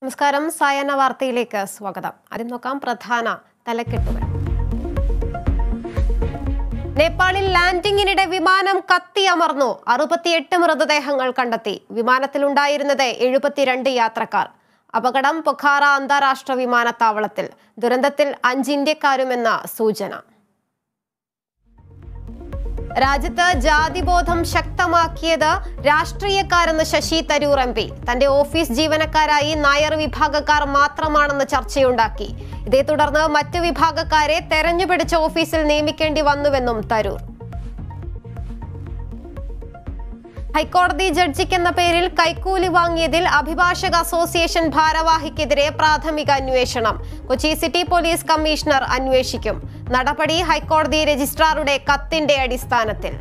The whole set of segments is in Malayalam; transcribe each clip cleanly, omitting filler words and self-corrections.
നമസ്കാരം, സായാഹ്ന വാർത്തയിലേക്ക് സ്വാഗതം. ആദ്യം നോക്കാം പ്രധാന തലക്കെട്ടുകൾ. നേപ്പാളിൽ ലാൻഡിംഗിനിടെ വിമാനം കത്തിയമർന്നു. 68 മൃതദേഹങ്ങൾ കണ്ടെത്തി. വിമാനത്തിലുണ്ടായിരുന്നത് 72 യാത്രക്കാർ. അപകടം പൊഖാറ അന്താരാഷ്ട്ര വിമാനത്താവളത്തിൽ. ദുരന്തത്തിൽ 5 ഇന്ത്യക്കാരുമെന്ന സൂചന. രാജ്യത്ത് ജാതിബോധം ശക്തമാക്കിയത് രാഷ്ട്രീയക്കാരെന്ന് ശശി തരൂർ MP. തന്റെ ഓഫീസ് ജീവനക്കാരായി നായർ വിഭാഗക്കാർ മാത്രമാണെന്ന് ചർച്ചയുണ്ടാക്കി. ഇതേ തുടർന്ന് മറ്റു വിഭാഗക്കാരെ തെരഞ്ഞുപിടിച്ച ഓഫീസിൽ നിയമിക്കേണ്ടി വന്നുവെന്നും തരൂർ. ഹൈക്കോടതി ജഡ്ജിക്കെന്ന പേരിൽ കൈക്കൂലി വാങ്ങിയതിൽ അഭിഭാഷക അസോസിയേഷൻ ഭാരവാഹിക്കെതിരെ പ്രാഥമിക അന്വേഷണം. കൊച്ചി സിറ്റി പോലീസ് കമ്മീഷണർ അന്വേഷിക്കും. നടപടി ഹൈക്കോടതി രജിസ്ട്രാറുടെ കത്തിന്റെ അടിസ്ഥാനത്തിൽ.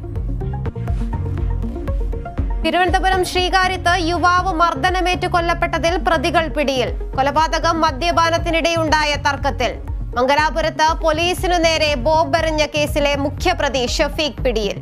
തിരുവനന്തപുരം ശ്രീകാര്യത്ത് യുവാവ് മർദ്ദനമേറ്റ് കൊല്ലപ്പെട്ടതിൽ പ്രതികൾ പിടിയിൽ. കൊലപാതകം മദ്യപാനത്തിനിടെയുണ്ടായ തർക്കത്തിൽ. മംഗലാപുരത്ത് പോലീസിനു നേരെ ബോംബെറിഞ്ഞ കേസിലെ മുഖ്യപ്രതി ഷഫീഖ് പിടിയിൽ.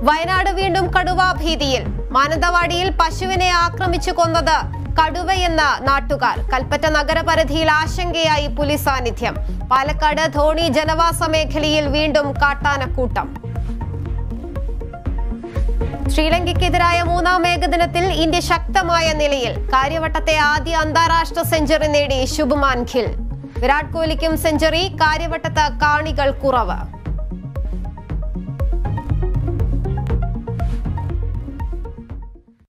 വയനാട് വീണ്ടും കടുവാഭീതിയിൽ. മാനന്തവാടിയിൽ പശുവിനെ ആക്രമിച്ചു കൊന്നത് കടുവയെന്ന നാട്ടുകാർ. കൽപ്പറ്റ നഗരപരിധിയിൽ ആശങ്കയായി പുലി സാന്നിധ്യം. പാലക്കാട് ധോണി ജനവാസ മേഖലയിൽ വീണ്ടും കാട്ടാനക്കൂട്ടം. ശ്രീലങ്കയ്ക്കെതിരായ 3ാം ഏകദിനത്തിൽ ഇന്ത്യ ശക്തമായ നിലയിൽ. കാര്യവട്ടത്തെ ആദ്യ അന്താരാഷ്ട്ര സെഞ്ചുറി നേടി ശുഭ്മാൻ ഗിൽ. വിരാട് കോഹ്ലിക്കും സെഞ്ചുറി. കാര്യവട്ടത്ത് കാണികൾ കുറവ്.